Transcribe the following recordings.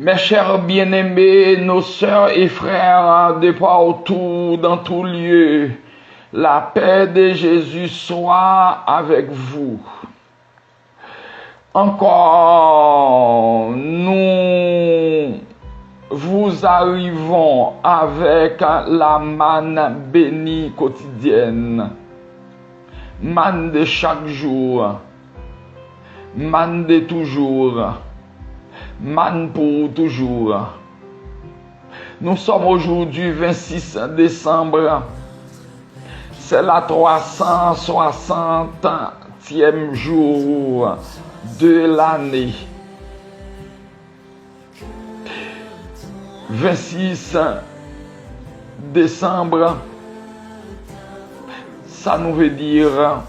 Mes chers bien-aimés, nos sœurs et frères de partout, dans tout lieu, la paix de Jésus soit avec vous. Encore, nous vous arrivons avec la manne bénie quotidienne, manne de chaque jour, manne de toujours, manne pour toujours. Nous sommes aujourd'hui 26 décembre, c'est la 360e jour de l'année. 26 décembre, ça nous veut dire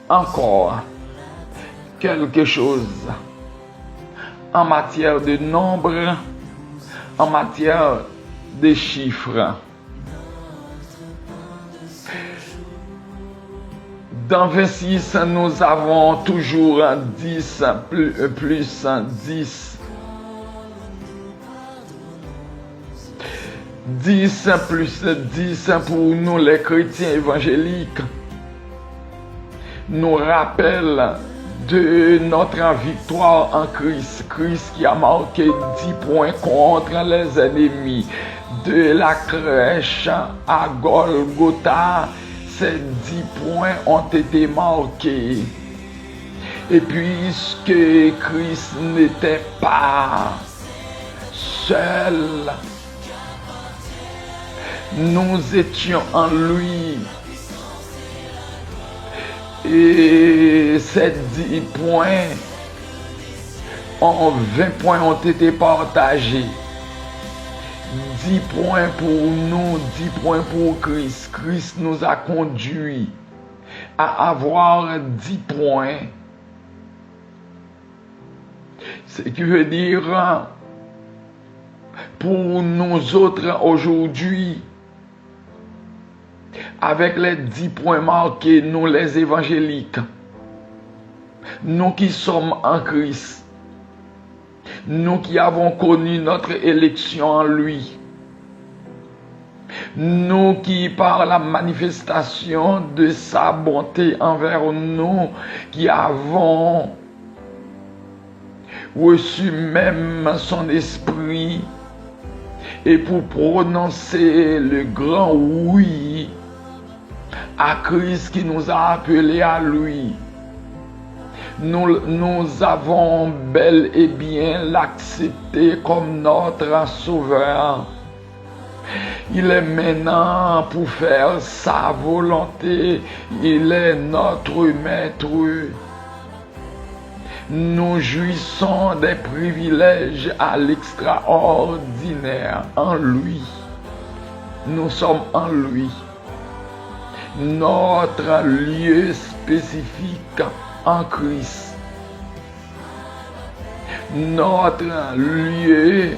encore quelque chose en matière de nombre, en matière de chiffres. Dans 26, nous avons toujours 10 plus 10. 10 plus 10 pour nous les chrétiens évangéliques nous rappelle de notre victoire en Christ. Christ qui a marqué 10 points contre les ennemis. De la crèche à Golgotha, ces 10 points ont été marqués. Et puisque Christ n'était pas seul, nous étions en lui. Et ces 10 points, 20 points ont été partagés. 10 points pour nous, 10 points pour Christ. Christ nous a conduits à avoir 10 points. Ce qui veut dire, pour nous autres aujourd'hui, avec les 10 points marqués, nous les évangéliques, nous qui sommes en Christ, nous qui avons connu notre élection en lui, nous qui par la manifestation de sa bonté envers nous, qui avons reçu même son esprit, et pour prononcer le grand oui à Christ qui nous a appelés à lui, nous avons bel et bien l'accepté comme notre sauveur. Il est maintenant pour faire sa volonté. Il est notre maître. Nous jouissons des privilèges à l'extraordinaire en lui. Nous sommes en lui. Notre lieu spécifique en Christ. Notre lieu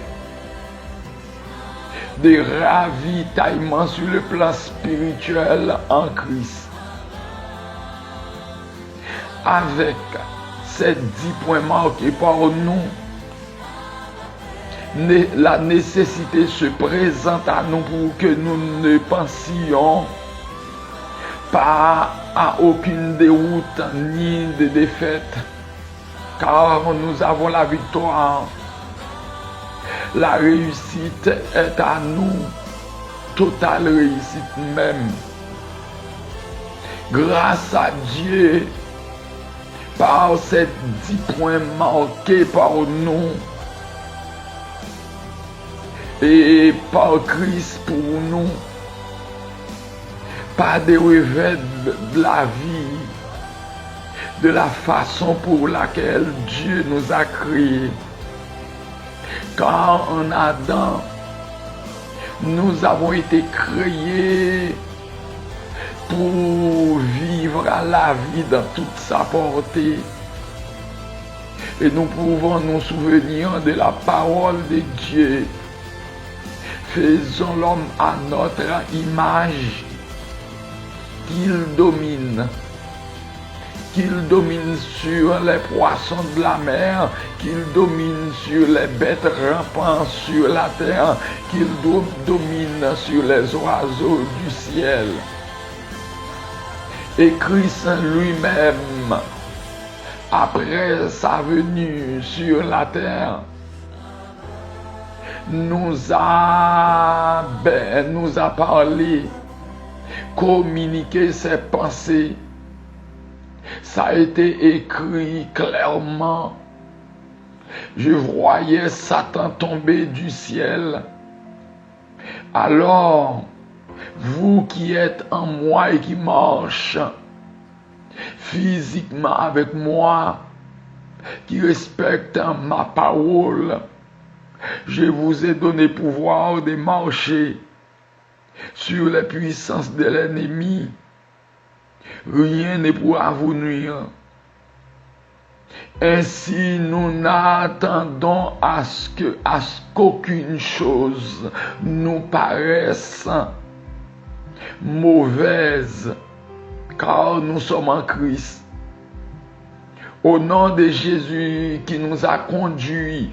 de ravitaillement sur le plan spirituel en Christ. Avec ces 10 points marqués par nous, la nécessité se présente à nous pour que nous ne pensions pas à aucune déroute ni de défaite, car nous avons la victoire. La réussite est à nous, totale réussite même. Grâce à Dieu, par ces 10 points marqués par nous et par Christ pour nous, pas de revers de la vie, de la façon pour laquelle Dieu nous a créés. Car en Adam, nous avons été créés pour vivre la vie dans toute sa portée. Et nous pouvons nous souvenir de la parole de Dieu. Faisons l'homme à notre image, qu'il domine, qu'il domine sur les poissons de la mer, qu'il domine sur les bêtes rampantes sur la terre, qu'il domine sur les oiseaux du ciel. Et Christ lui-même, après sa venue sur la terre, nous a parlé, communiqué ses pensées. Ça a été écrit clairement. Je voyais Satan tomber du ciel. Alors, vous qui êtes en moi et qui marchez physiquement avec moi, qui respectent ma parole, je vous ai donné pouvoir de marcher sur les puissances de l'ennemi. Rien ne pourra vous nuire. Ainsi, nous n'attendons à ce qu'aucune chose nous paraisse mauvaise, car nous sommes en Christ. Au nom de Jésus qui nous a conduits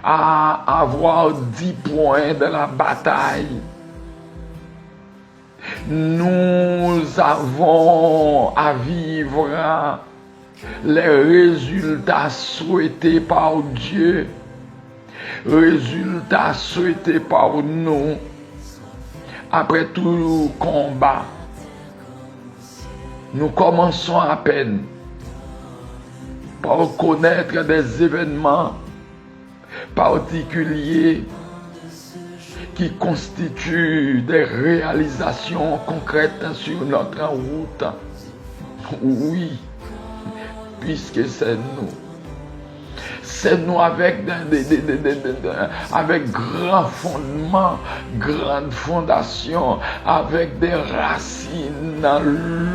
à avoir 10 points de la bataille, nous avons à vivre les résultats souhaités par Dieu, résultats souhaités par nous. Après tout combat, nous commençons à peine par connaître des événements particuliers qui constituent des réalisations concrètes sur notre route. Oui, puisque c'est nous. C'est nous avec grand fondement, grande fondation, avec des racines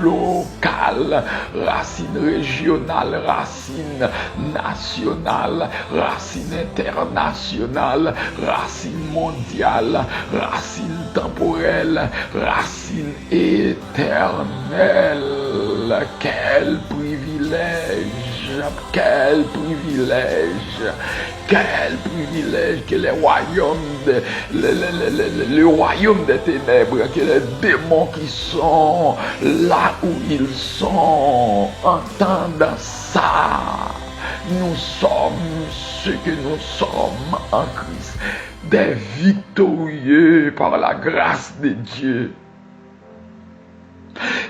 locales, racines régionales, racines nationales, racines internationales, racines mondiales, racines temporelles, racines éternelles. Quel privilège! Quel privilège! Quel privilège que le royaume des ténèbres, que les démons qui sont là où ils sont entendent ça. Nous sommes ce que nous sommes en Christ, des victorieux par la grâce de Dieu.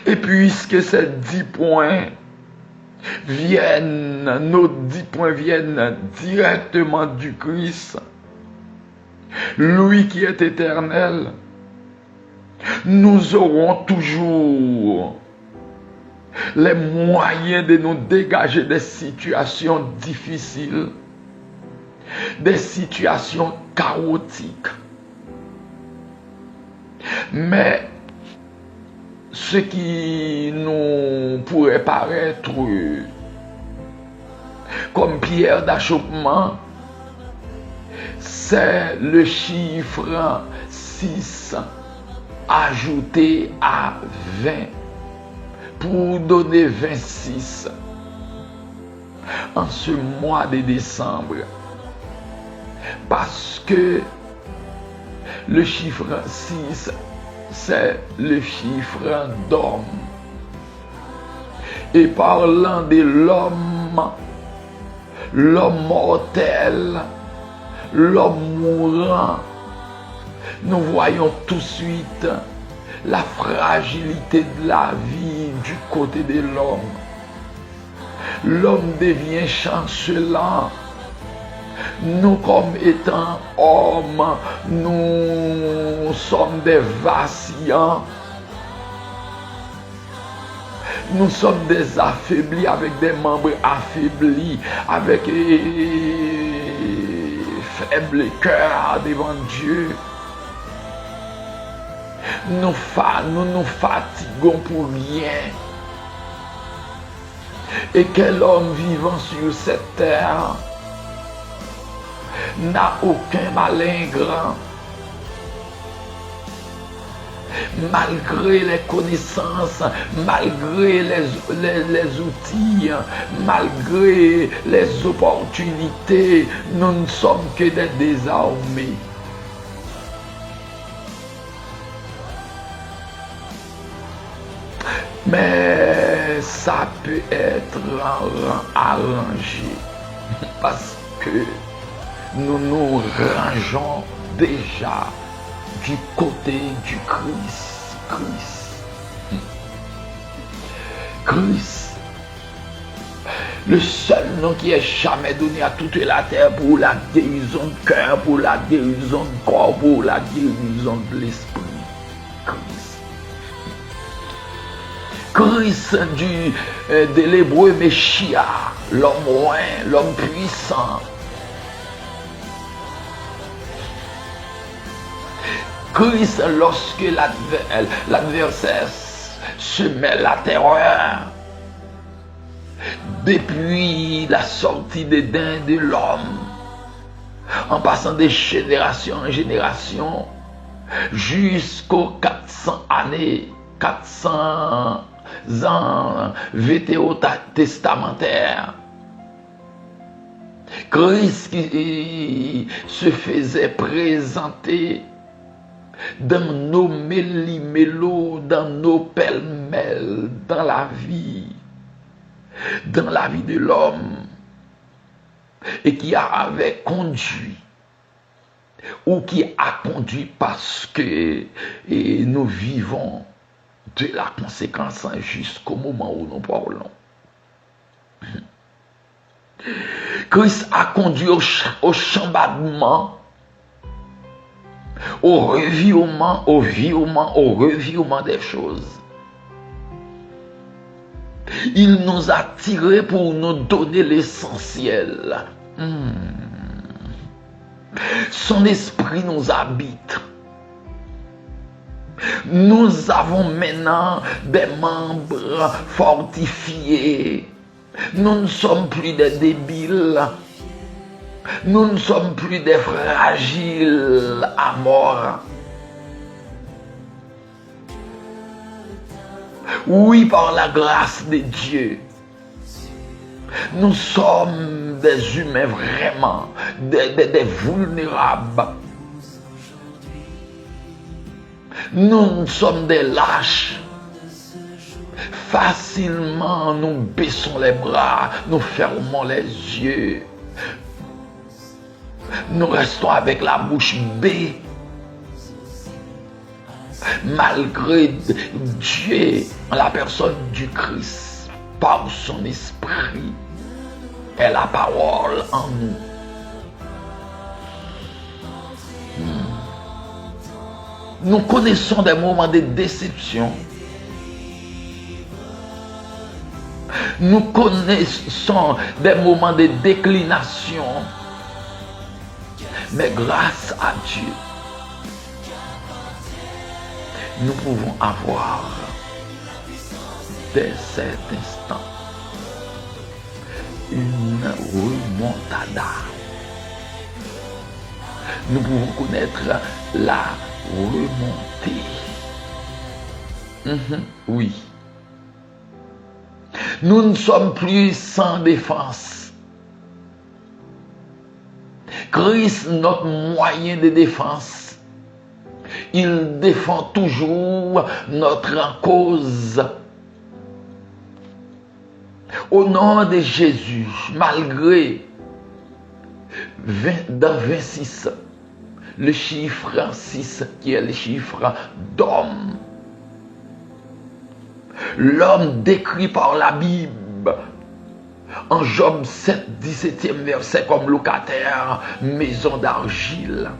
Et puisque ces 10 points nos 10 points viennent directement du Christ, lui qui est éternel, nous aurons toujours les moyens de nous dégager des situations difficiles, des situations chaotiques. Mais ce qui nous pourrait paraître comme pierre d'achoppement, c'est le chiffre 6 ajouté à 20 pour donner 26 en ce mois de décembre. Parce que le chiffre 6, c'est le chiffre d'homme. Et parlant de l'homme mortel, l'homme mourant, nous voyons tout de suite la fragilité de la vie du côté de l'homme. L'homme devient chancelant. Nous, comme étant hommes, nous sommes des vacillants. Nous sommes des affaiblis, avec des membres affaiblis, avec faible cœur devant Dieu. Nous nous fatiguons pour rien. Et quel homme vivant sur cette terre n'a aucun malin grand? malgré les connaissances, malgré les outils, malgré les opportunités, nous ne sommes que des désarmés. Mais ça peut être arrangé parce que nous nous rangeons déjà du côté du Christ, le seul nom qui est jamais donné à toute la terre pour la guérison de cœur, pour la guérison de corps, pour la guérison de l'esprit. Christ de l'hébreu Meshia, l'homme roi, l'homme puissant. Christ, lorsque l'adversaire se met la terreur, depuis la sortie d'Éden de l'homme, en passant de génération en génération, jusqu'aux 400 années, 400 ans vétérotestamentaires, Christ qui se faisait présenter dans nos méli-mélos, dans nos pêle-mêle, dans la vie de l'homme, et qui avait conduit, ou qui a conduit parce que nous vivons de la conséquence jusqu'au moment où nous parlons. Christ a conduit au chambardement, au revirement des choses. Il nous a tirés pour nous donner l'essentiel. Son esprit nous habite. Nous avons maintenant des membres fortifiés. Nous ne sommes plus des débiles. Nous ne sommes plus des fragiles à mort. Oui, par la grâce de Dieu, nous sommes des humains vraiment, des vulnérables. Nous sommes des lâches. Facilement, nous baissons les bras, nous fermons les yeux. Nous restons avec la bouche bée. Malgré Dieu, en la personne du Christ, par son esprit, et la parole en nous. Nous connaissons des moments de déception. Nous connaissons des moments de déclination. Mais grâce à Dieu, nous pouvons avoir, dès cet instant, une remontada. Nous pouvons connaître la remontée. Oui. Nous ne sommes plus sans défense. Christ, notre moyen de défense, il défend toujours notre cause. Au nom de Jésus, malgré dans 26, le chiffre 6 qui est le chiffre d'homme. L'homme décrit par la Bible en Job 7, 17e verset comme locataire, maison d'argile.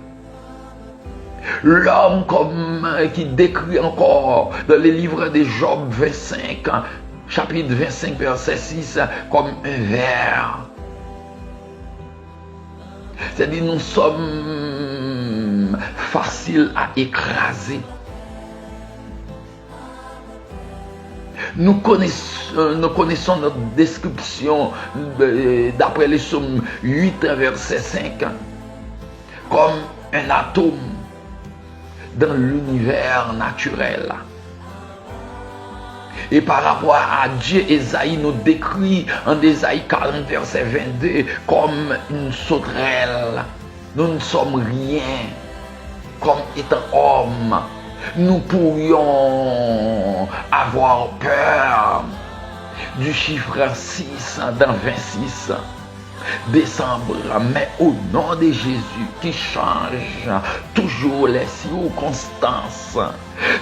L'homme qui décrit encore dans les livres de Job 25, chapitre 25, verset 6, comme un ver. C'est-à-dire nous sommes faciles à écraser. Nous connaissons notre description d'après les psaumes 8, verset 5, comme un atome dans l'univers naturel. Et par rapport à Dieu, Ésaïe nous décrit en Ésaïe 40, verset 22, comme une sauterelle. Nous ne sommes rien, comme étant hommes. Nous pourrions avoir peur du chiffre 6 dans 26 décembre, mais au nom de Jésus qui change toujours les circonstances,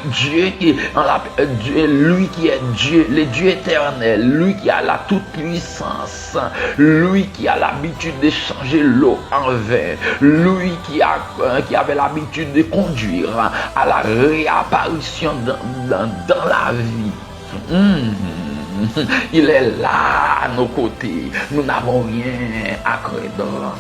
Dieu qui est lui qui est Dieu, le Dieu éternel, lui qui a la toute puissance, lui qui a l'habitude de changer l'eau en vin, lui qui avait l'habitude de conduire à la réapparition dans la vie. Il est là à nos côtés. Nous n'avons rien à craindre.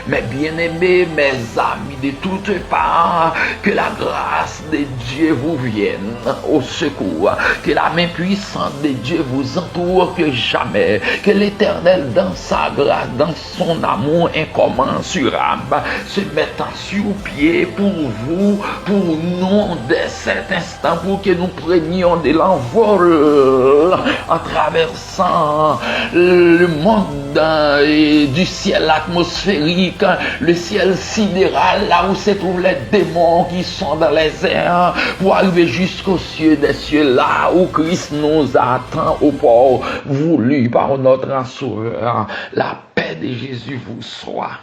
Mes bien-aimés, mes amis de toutes parts, que la grâce de Dieu vous vienne au secours, que la main puissante de Dieu vous entoure que jamais, que l'Éternel dans sa grâce, dans son amour incommensurable, se mette sur pied pour vous, pour nous, dès cet instant, pour que nous prenions de l'envol en traversant le monde du ciel atmosphérique, le ciel sidéral, là où se trouvent les démons qui sont dans les airs, pour arriver jusqu'aux cieux des cieux, là où Christ nous attend au port voulu par notre Sauveur. La paix de Jésus vous soit.